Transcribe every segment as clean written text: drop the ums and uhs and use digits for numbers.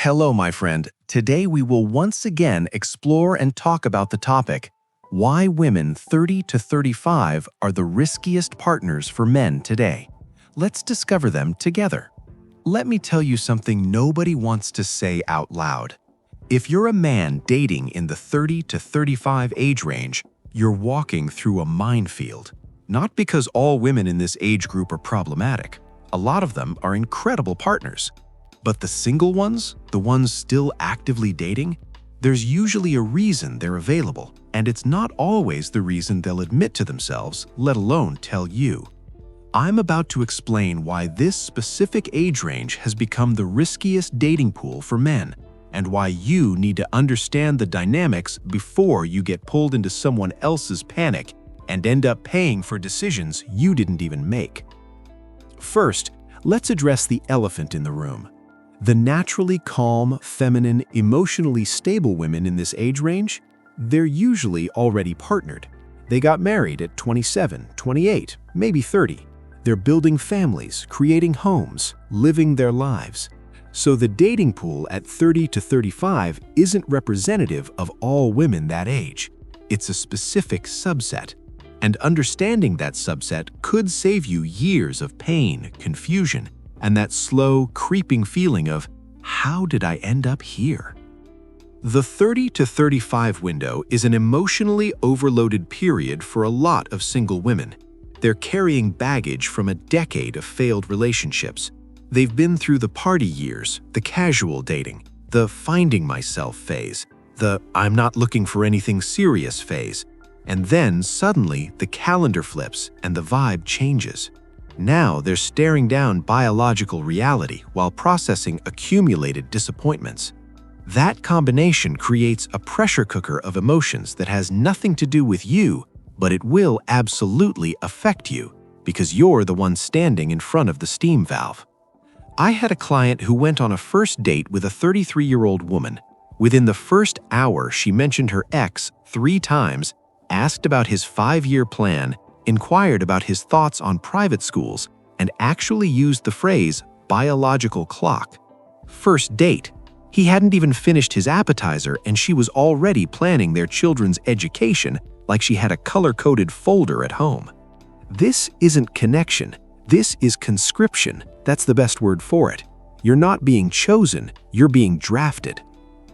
Hello, my friend. Today we will once again explore and talk about the topic, why women 30 to 35 are the riskiest partners for men today. Let's discover them together. Let me tell you something nobody wants to say out loud. If you're a man dating in the 30 to 35 age range, you're walking through a minefield. Not because all women in this age group are problematic. A lot of them are incredible partners. But the single ones, the ones still actively dating, there's usually a reason they're available, and it's not always the reason they'll admit to themselves, let alone tell you. I'm about to explain why this specific age range has become the riskiest dating pool for men, and why you need to understand the dynamics before you get pulled into someone else's panic and end up paying for decisions you didn't even make. First, let's address the elephant in the room. The naturally calm, feminine, emotionally stable women in this age range, they're usually already partnered. They got married at 27, 28, maybe 30. They're building families, creating homes, living their lives. So the dating pool at 30 to 35 isn't representative of all women that age. It's a specific subset. And understanding that subset could save you years of pain, confusion, and that slow, creeping feeling of, how did I end up here? The 30 to 35 window is an emotionally overloaded period for a lot of single women. They're carrying baggage from a decade of failed relationships. They've been through the party years, the casual dating, the finding myself phase, the I'm not looking for anything serious phase, and then suddenly the calendar flips and the vibe changes. Now they're staring down biological reality while processing accumulated disappointments. That combination creates a pressure cooker of emotions that has nothing to do with you, but it will absolutely affect you because you're the one standing in front of the steam valve. I had a client who went on a first date with a 33-year-old woman. Within the first hour, she mentioned her ex 3 times, asked about his 5-year plan, inquired about his thoughts on private schools, and actually used the phrase biological clock. First date. He hadn't even finished his appetizer and she was already planning their children's education like she had a color-coded folder at home. This isn't connection. This is conscription. That's the best word for it. You're not being chosen, you're being drafted.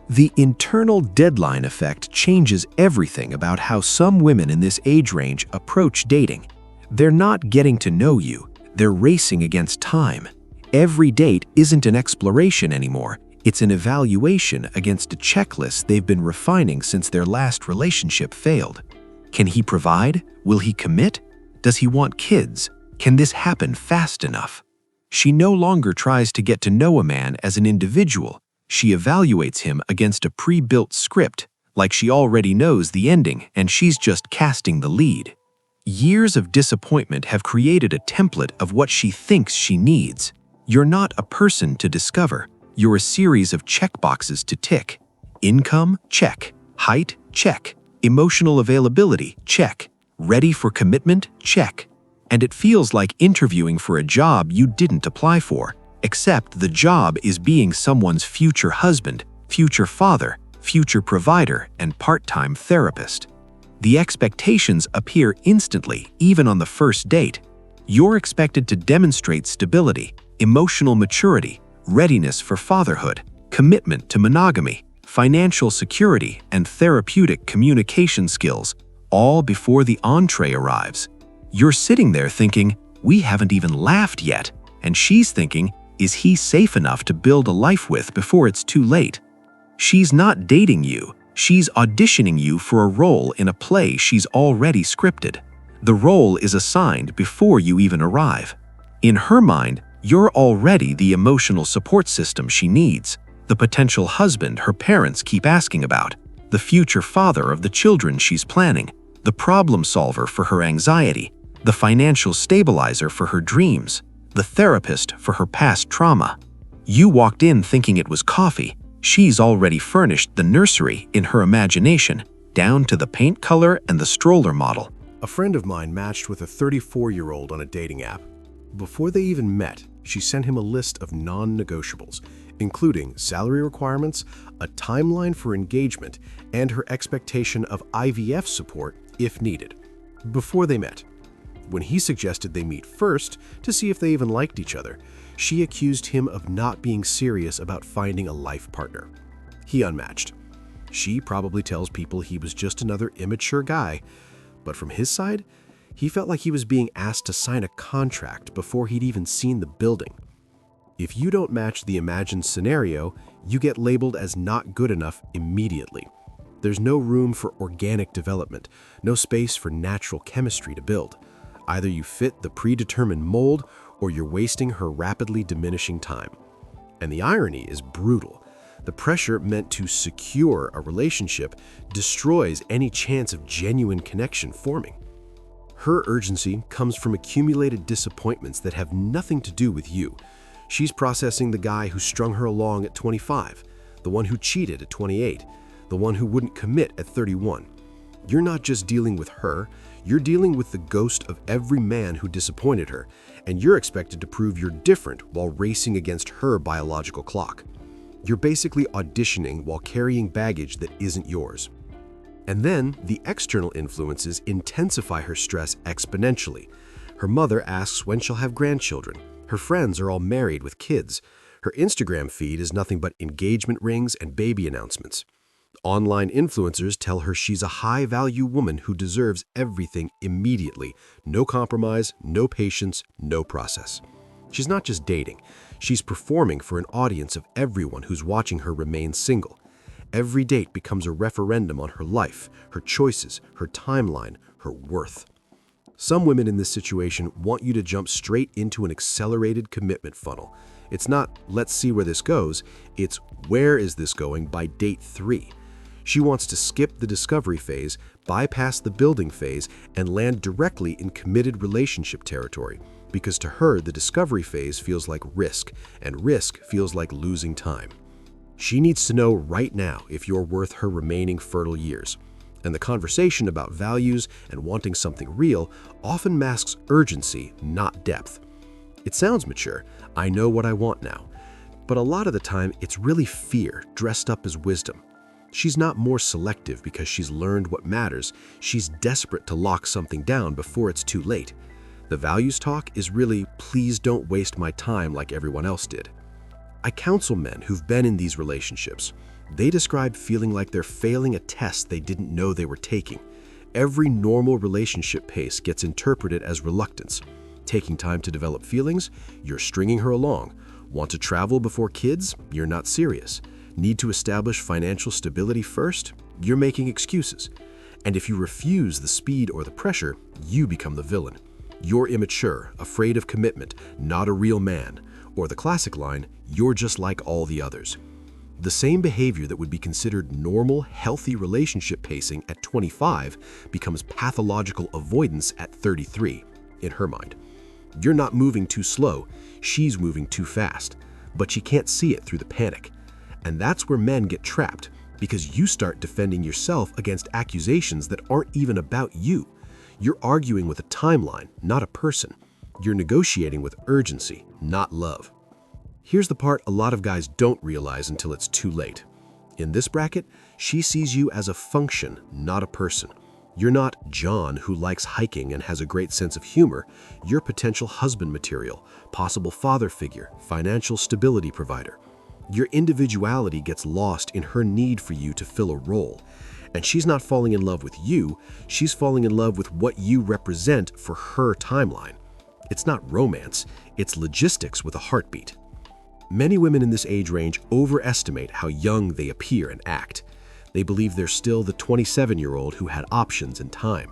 The internal deadline effect changes everything about how some women in this age range approach dating. They're not getting to know you, they're racing against time. Every date isn't an exploration anymore, it's an evaluation against a checklist they've been refining since their last relationship failed. Can he provide? Will he commit? Does he want kids? Can this happen fast enough? She no longer tries to get to know a man as an individual. She evaluates him against a pre-built script, like she already knows the ending and she's just casting the lead. Years of disappointment have created a template of what she thinks she needs. You're not a person to discover. You're a series of checkboxes to tick. Income? Check. Height? Check. Emotional availability? Check. Ready for commitment? Check. And it feels like interviewing for a job you didn't apply for. Except the job is being someone's future husband, future father, future provider, and part-time therapist. The expectations appear instantly, even on the first date. You're expected to demonstrate stability, emotional maturity, readiness for fatherhood, commitment to monogamy, financial security, and therapeutic communication skills, all before the entree arrives. You're sitting there thinking, we haven't even laughed yet, and she's thinking, is he safe enough to build a life with before it's too late? She's not dating you, she's auditioning you for a role in a play she's already scripted. The role is assigned before you even arrive. In her mind, you're already the emotional support system she needs, the potential husband her parents keep asking about, the future father of the children she's planning, the problem solver for her anxiety, the financial stabilizer for her dreams, the therapist for her past trauma. You walked in thinking it was coffee. She's already furnished the nursery in her imagination, down to the paint color and the stroller model. A friend of mine matched with a 34-year-old on a dating app. Before they even met, she sent him a list of non-negotiables. including salary requirements, a timeline for engagement, and her expectation of IVF support if needed. Before they met, when he suggested they meet first to see if they even liked each other, she accused him of not being serious about finding a life partner. He unmatched. She probably tells people he was just another immature guy, but from his side, he felt like he was being asked to sign a contract before he'd even seen the building. If you don't match the imagined scenario, you get labeled as not good enough immediately. There's no room for organic development, no space for natural chemistry to build. Either you fit the predetermined mold or you're wasting her rapidly diminishing time. And the irony is brutal. The pressure meant to secure a relationship destroys any chance of genuine connection forming. Her urgency comes from accumulated disappointments that have nothing to do with you. She's processing the guy who strung her along at 25, the one who cheated at 28, the one who wouldn't commit at 31. You're not just dealing with her, you're dealing with the ghost of every man who disappointed her, and you're expected to prove you're different while racing against her biological clock. You're basically auditioning while carrying baggage that isn't yours. And then, the external influences intensify her stress exponentially. Her mother asks when she'll have grandchildren. Her friends are all married with kids. Her Instagram feed is nothing but engagement rings and baby announcements. Online influencers tell her she's a high-value woman who deserves everything immediately. No compromise, no patience, no process. She's not just dating. She's performing for an audience of everyone who's watching her remain single. Every date becomes a referendum on her life, her choices, her timeline, her worth. Some women in this situation want you to jump straight into an accelerated commitment funnel. It's not, let's see where this goes, it's, where is this going by date 3? She wants to skip the discovery phase, bypass the building phase, and land directly in committed relationship territory, because to her, the discovery phase feels like risk, and risk feels like losing time. She needs to know right now if you're worth her remaining fertile years. And the conversation about values and wanting something real often masks urgency, not depth. It sounds mature, I know what I want now. But a lot of the time, it's really fear dressed up as wisdom. She's not more selective because she's learned what matters. She's desperate to lock something down before it's too late. The values talk is really, please don't waste my time like everyone else did. I counsel men who've been in these relationships. They describe feeling like they're failing a test they didn't know they were taking. Every normal relationship pace gets interpreted as reluctance. Taking time to develop feelings, you're stringing her along. Want to travel before kids? You're not serious. Need to establish financial stability first? You're making excuses. And if you refuse the speed or the pressure, you become the villain. You're immature, afraid of commitment, not a real man. Or the classic line, you're just like all the others. The same behavior that would be considered normal, healthy relationship pacing at 25 becomes pathological avoidance at 33, in her mind. You're not moving too slow, she's moving too fast, but she can't see it through the panic. And that's where men get trapped, because you start defending yourself against accusations that aren't even about you. You're arguing with a timeline, not a person. You're negotiating with urgency, not love. Here's the part a lot of guys don't realize until it's too late. In this bracket, she sees you as a function, not a person. You're not John who likes hiking and has a great sense of humor. You're potential husband material, possible father figure, financial stability provider. Your individuality gets lost in her need for you to fill a role. And she's not falling in love with you, she's falling in love with what you represent for her timeline. It's not romance, it's logistics with a heartbeat. Many women in this age range overestimate how young they appear and act. They believe they're still the 27-year-old who had options and time.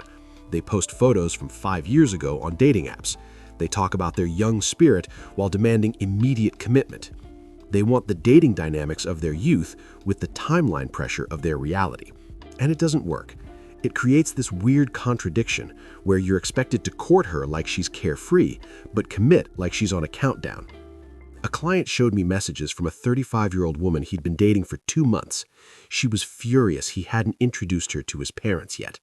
They post photos from 5 years ago on dating apps. They talk about their young spirit while demanding immediate commitment. They want the dating dynamics of their youth with the timeline pressure of their reality. And it doesn't work. It creates this weird contradiction where you're expected to court her like she's carefree, but commit like she's on a countdown. A client showed me messages from a 35-year-old woman he'd been dating for 2 months. She was furious he hadn't introduced her to his parents yet.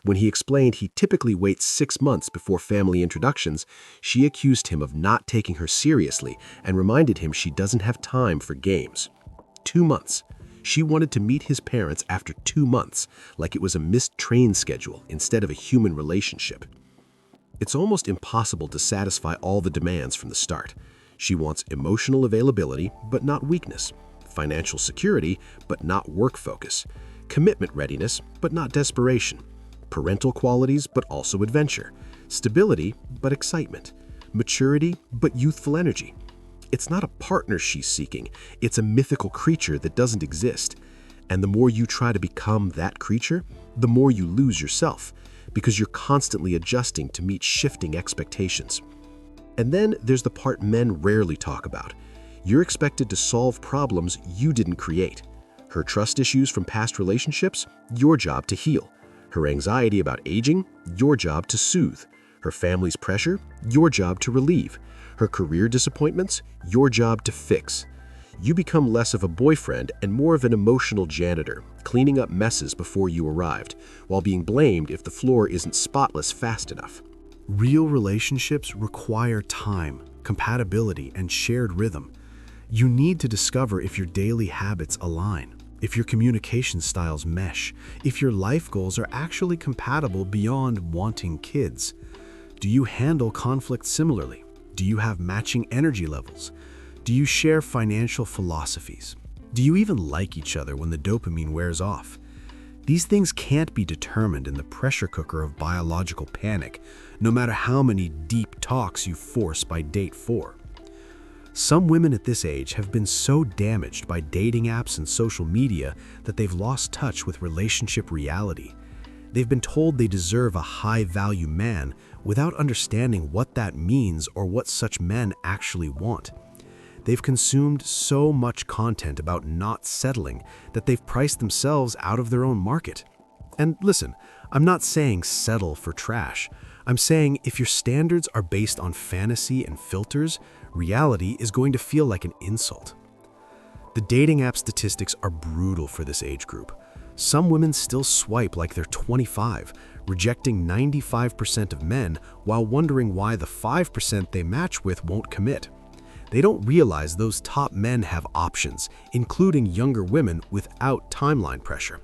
When he explained he typically waits 6 months before family introductions, she accused him of not taking her seriously and reminded him she doesn't have time for games. 2 months. She wanted to meet his parents after 2 months, like it was a missed train schedule instead of a human relationship. It's almost impossible to satisfy all the demands from the start. She wants emotional availability, but not weakness, financial security, but not work focus, commitment readiness, but not desperation, parental qualities, but also adventure, stability, but excitement, maturity, but youthful energy. It's not a partner she's seeking, it's a mythical creature that doesn't exist. And the more you try to become that creature, the more you lose yourself, because you're constantly adjusting to meet shifting expectations. And then there's the part men rarely talk about. You're expected to solve problems you didn't create. Her trust issues from past relationships, your job to heal. Her anxiety about aging, your job to soothe. Her family's pressure, your job to relieve. Her career disappointments, your job to fix. You become less of a boyfriend and more of an emotional janitor, cleaning up messes before you arrived, while being blamed if the floor isn't spotless fast enough. Real relationships require time, compatibility, and shared rhythm. You need to discover if your daily habits align, if your communication styles mesh, if your life goals are actually compatible beyond wanting kids. Do you handle conflict similarly? Do you have matching energy levels? Do you share financial philosophies? Do you even like each other when the dopamine wears off? These things can't be determined in the pressure cooker of biological panic, no matter how many deep talks you force by date 4. Some women at this age have been so damaged by dating apps and social media that they've lost touch with relationship reality. They've been told they deserve a high-value man without understanding what that means or what such men actually want. They've consumed so much content about not settling that they've priced themselves out of their own market. And listen, I'm not saying settle for trash. I'm saying if your standards are based on fantasy and filters, reality is going to feel like an insult. The dating app statistics are brutal for this age group. Some women still swipe like they're 25, rejecting 95% of men while wondering why the 5% they match with won't commit. They don't realize those top men have options, including younger women without timeline pressure.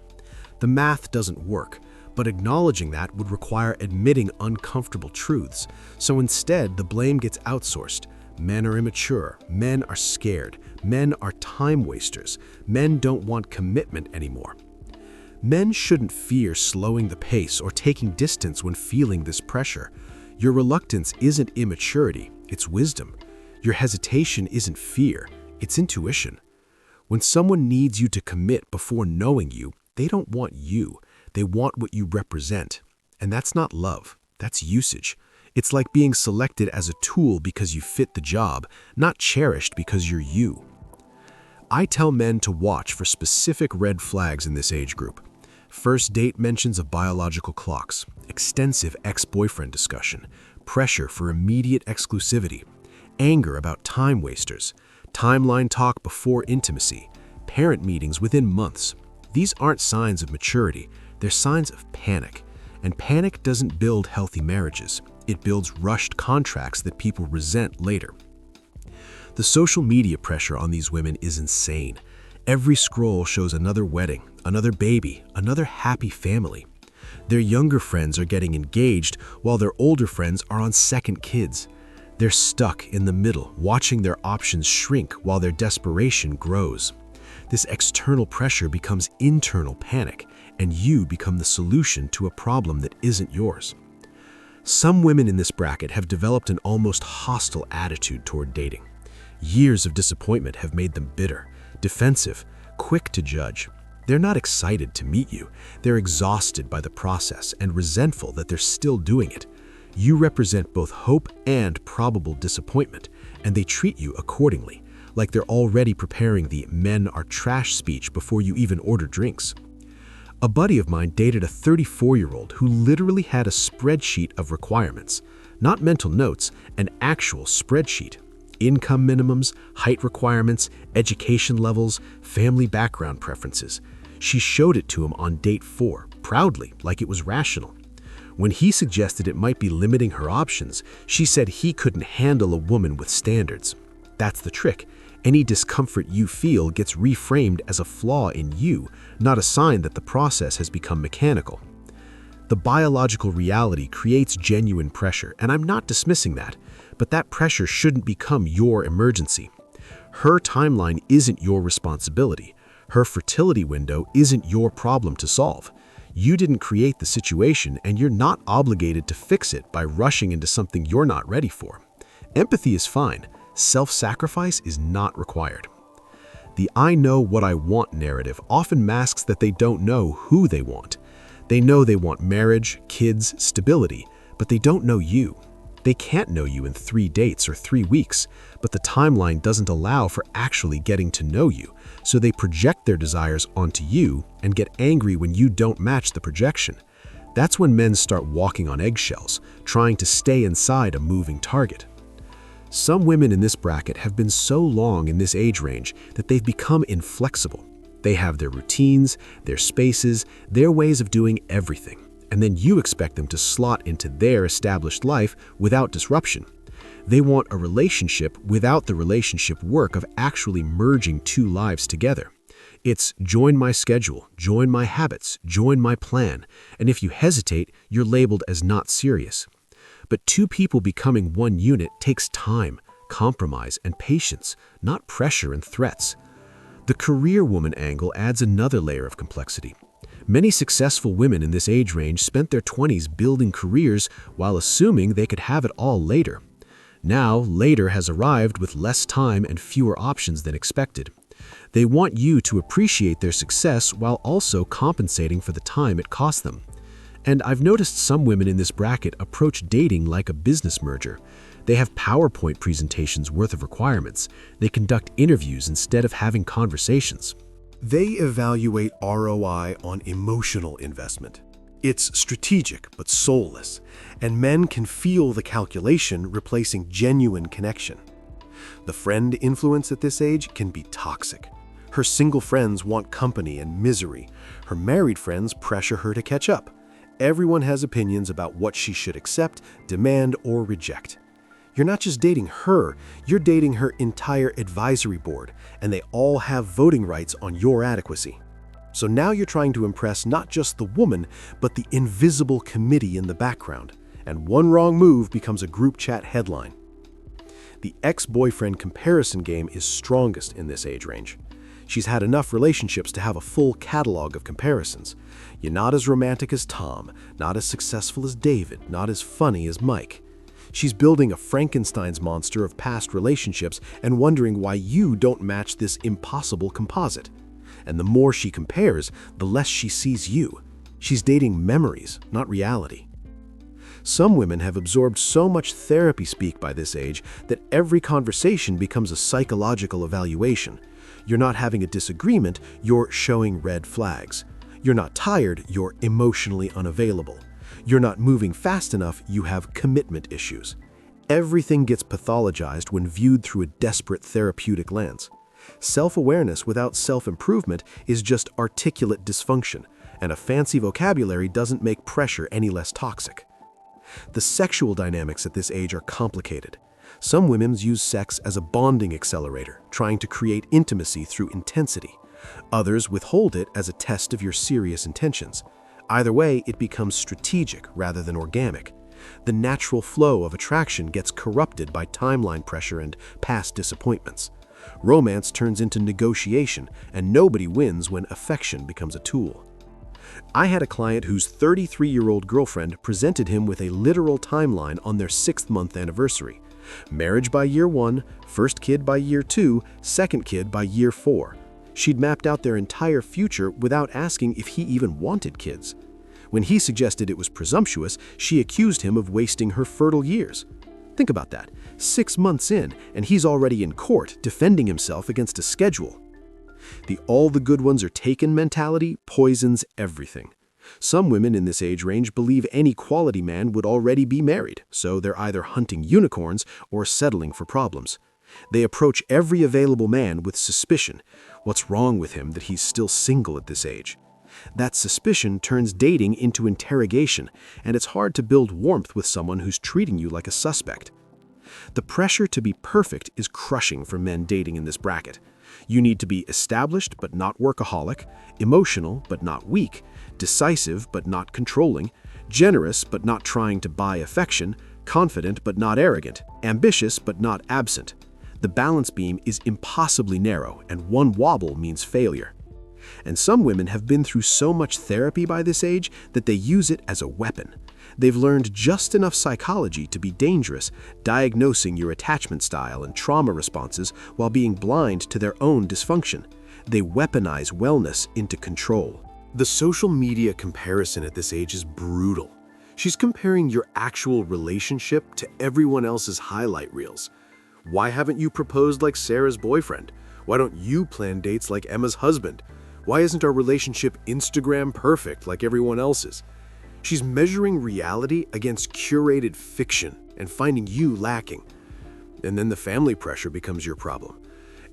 The math doesn't work, but acknowledging that would require admitting uncomfortable truths. So instead, the blame gets outsourced. Men are immature, men are scared, men are time wasters, men don't want commitment anymore. Men shouldn't fear slowing the pace or taking distance when feeling this pressure. Your reluctance isn't immaturity, it's wisdom. Your hesitation isn't fear, it's intuition. When someone needs you to commit before knowing you, they don't want you, they want what you represent. And that's not love, that's usage. It's like being selected as a tool because you fit the job, not cherished because you're you. I tell men to watch for specific red flags in this age group. First date mentions of biological clocks, extensive ex-boyfriend discussion, pressure for immediate exclusivity, anger about time wasters, timeline talk before intimacy, parent meetings within months. These aren't signs of maturity, they're signs of panic. And panic doesn't build healthy marriages. It builds rushed contracts that people resent later. The social media pressure on these women is insane. Every scroll shows another wedding, another baby, another happy family. Their younger friends are getting engaged while their older friends are on second kids. They're stuck in the middle, watching their options shrink while their desperation grows. This external pressure becomes internal panic, and you become the solution to a problem that isn't yours. Some women in this bracket have developed an almost hostile attitude toward dating. Years of disappointment have made them bitter, defensive, quick to judge. They're not excited to meet you. They're exhausted by the process and resentful that they're still doing it. You represent both hope and probable disappointment, and they treat you accordingly, like they're already preparing the "men are trash" speech before you even order drinks. A buddy of mine dated a 34-year-old who literally had a spreadsheet of requirements, not mental notes, an actual spreadsheet. Income minimums, height requirements, education levels, family background preferences. She showed it to him on date 4, proudly, like it was rational. When he suggested it might be limiting her options, she said he couldn't handle a woman with standards. That's the trick. Any discomfort you feel gets reframed as a flaw in you, not a sign that the process has become mechanical. The biological reality creates genuine pressure, and I'm not dismissing that, but that pressure shouldn't become your emergency. Her timeline isn't your responsibility. Her fertility window isn't your problem to solve. You didn't create the situation, and you're not obligated to fix it by rushing into something you're not ready for. Empathy is fine. Self-sacrifice is not required. The "I know what I want" narrative often masks that they don't know who they want. They know they want marriage, kids, stability, but they don't know you. They can't know you in 3 dates or 3 weeks, but the timeline doesn't allow for actually getting to know you, so they project their desires onto you and get angry when you don't match the projection. That's when men start walking on eggshells, trying to stay inside a moving target. Some women in this bracket have been so long in this age range that they've become inflexible. They have their routines, their spaces, their ways of doing everything, and then you expect them to slot into their established life without disruption. They want a relationship without the relationship work of actually merging 2 lives together. It's join my schedule, join my habits, join my plan, and if you hesitate, you're labeled as not serious. But 2 people becoming 1 unit takes time, compromise, and patience, not pressure and threats. The career woman angle adds another layer of complexity. Many successful women in this age range spent their 20s building careers while assuming they could have it all later. Now, later has arrived with less time and fewer options than expected. They want you to appreciate their success while also compensating for the time it cost them. And I've noticed some women in this bracket approach dating like a business merger. They have PowerPoint presentations worth of requirements. They conduct interviews instead of having conversations. They evaluate ROI on emotional investment. It's strategic but soulless, and men can feel the calculation replacing genuine connection. The friend influence at this age can be toxic. Her single friends want company and misery. Her married friends pressure her to catch up. Everyone has opinions about what she should accept, demand, or reject. You're not just dating her, you're dating her entire advisory board, and they all have voting rights on your adequacy. So now you're trying to impress not just the woman, but the invisible committee in the background, and one wrong move becomes a group chat headline. The ex-boyfriend comparison game is strongest in this age range. She's had enough relationships to have a full catalog of comparisons. You're not as romantic as Tom, not as successful as David, not as funny as Mike. She's building a Frankenstein's monster of past relationships and wondering why you don't match this impossible composite. And the more she compares, the less she sees you. She's dating memories, not reality. Some women have absorbed so much therapy speak by this age that every conversation becomes a psychological evaluation. You're not having a disagreement, you're showing red flags. You're not tired, you're emotionally unavailable. You're not moving fast enough, you have commitment issues. Everything gets pathologized when viewed through a desperate therapeutic lens. Self-awareness without self-improvement is just articulate dysfunction, and a fancy vocabulary doesn't make pressure any less toxic. The sexual dynamics at this age are complicated. Some women use sex as a bonding accelerator, trying to create intimacy through intensity. Others withhold it as a test of your serious intentions. Either way, it becomes strategic rather than organic. The natural flow of attraction gets corrupted by timeline pressure and past disappointments. Romance turns into negotiation, and nobody wins when affection becomes a tool. I had a client whose 33-year-old girlfriend presented him with a literal timeline on their 6th-month anniversary. Marriage by year 1, first kid by year 2, second kid by year 4. She'd mapped out their entire future without asking if he even wanted kids. When he suggested it was presumptuous, she accused him of wasting her fertile years. Think about that. 6 months in, and he's already in court defending himself against a schedule. The all the good ones are taken mentality poisons everything. Some women in this age range believe any quality man would already be married, so they're either hunting unicorns or settling for problems. They approach every available man with suspicion. What's wrong with him that he's still single at this age? That suspicion turns dating into interrogation, and it's hard to build warmth with someone who's treating you like a suspect. The pressure to be perfect is crushing for men dating in this bracket. You need to be established but not workaholic, emotional but not weak, decisive but not controlling, generous but not trying to buy affection, confident but not arrogant, ambitious but not absent. The balance beam is impossibly narrow, and one wobble means failure. And some women have been through so much therapy by this age that they use it as a weapon. They've learned just enough psychology to be dangerous, diagnosing your attachment style and trauma responses while being blind to their own dysfunction. They weaponize wellness into control. The social media comparison at this age is brutal. She's comparing your actual relationship to everyone else's highlight reels. Why haven't you proposed like Sarah's boyfriend? Why don't you plan dates like Emma's husband? Why isn't our relationship Instagram perfect like everyone else's? She's measuring reality against curated fiction and finding you lacking. And then the family pressure becomes your problem.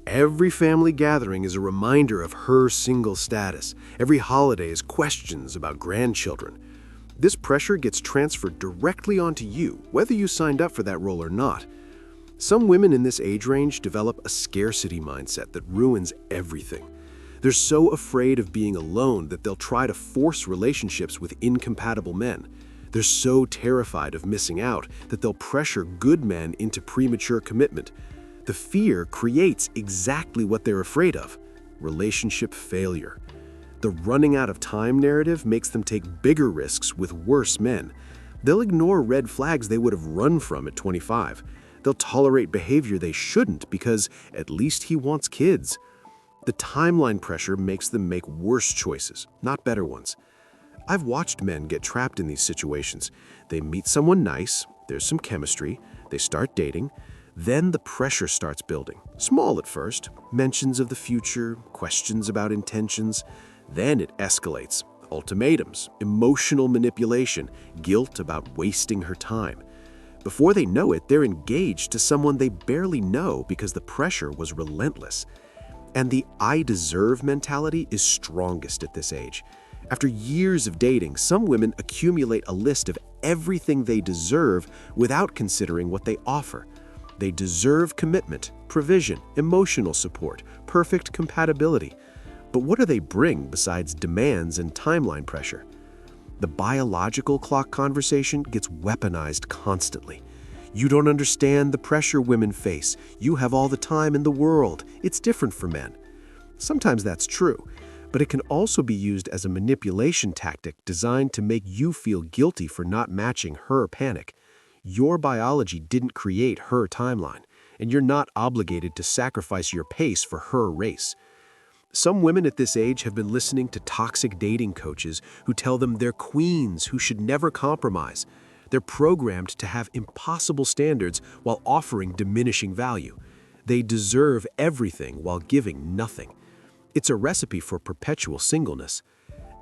Every family gathering is a reminder of her single status. Every holiday is questions about grandchildren. This pressure gets transferred directly onto you, whether you signed up for that role or not. Some women in this age range develop a scarcity mindset that ruins everything. They're so afraid of being alone that they'll try to force relationships with incompatible men. They're so terrified of missing out that they'll pressure good men into premature commitment. The fear creates exactly what they're afraid of: relationship failure. The running out of time narrative makes them take bigger risks with worse men. They'll ignore red flags they would have run from at 25. They'll tolerate behavior they shouldn't because at least he wants kids. The timeline pressure makes them make worse choices, not better ones. I've watched men get trapped in these situations. They meet someone nice, there's some chemistry, they start dating, then the pressure starts building. Small at first, mentions of the future, questions about intentions. Then it escalates. Ultimatums, emotional manipulation, guilt about wasting her time. Before they know it, they're engaged to someone they barely know because the pressure was relentless. And the "I deserve" mentality is strongest at this age. After years of dating, some women accumulate a list of everything they deserve without considering what they offer. They deserve commitment, provision, emotional support, perfect compatibility. But what do they bring besides demands and timeline pressure? The biological clock conversation gets weaponized constantly. You don't understand the pressure women face. You have all the time in the world. It's different for men. Sometimes that's true, but it can also be used as a manipulation tactic designed to make you feel guilty for not matching her panic. Your biology didn't create her timeline, and you're not obligated to sacrifice your pace for her race. Some women at this age have been listening to toxic dating coaches who tell them they're queens who should never compromise. They're programmed to have impossible standards while offering diminishing value. They deserve everything while giving nothing. It's a recipe for perpetual singleness.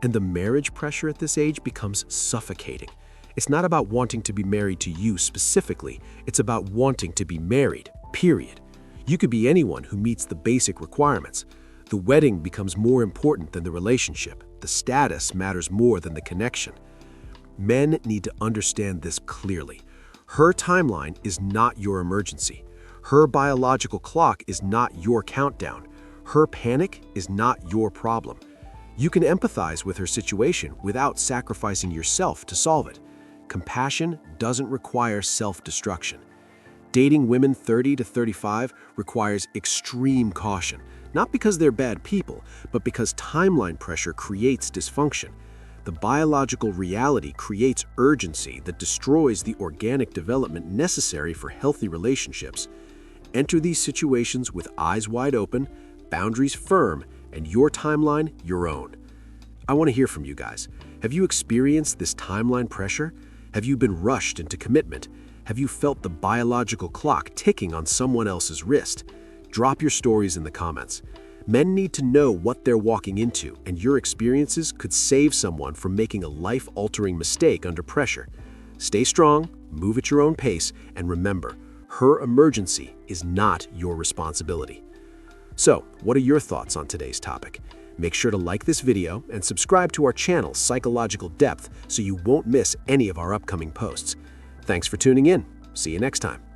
And the marriage pressure at this age becomes suffocating. It's not about wanting to be married to you specifically. It's about wanting to be married, period. You could be anyone who meets the basic requirements. The wedding becomes more important than the relationship. The status matters more than the connection. Men need to understand this clearly. Her timeline is not your emergency. Her biological clock is not your countdown. Her panic is not your problem. You can empathize with her situation without sacrificing yourself to solve it. Compassion doesn't require self-destruction. Dating women 30 to 35 requires extreme caution, not because they're bad people, but because timeline pressure creates dysfunction. The biological reality creates urgency that destroys the organic development necessary for healthy relationships. Enter these situations with eyes wide open, boundaries firm, and your timeline your own. I want to hear from you guys. Have you experienced this timeline pressure? Have you been rushed into commitment? Have you felt the biological clock ticking on someone else's wrist? Drop your stories in the comments. Men need to know what they're walking into, and your experiences could save someone from making a life-altering mistake under pressure. Stay strong, move at your own pace, and remember, her emergency is not your responsibility. So, what are your thoughts on today's topic? Make sure to like this video and subscribe to our channel, Psychological Depth, so you won't miss any of our upcoming posts. Thanks for tuning in. See you next time.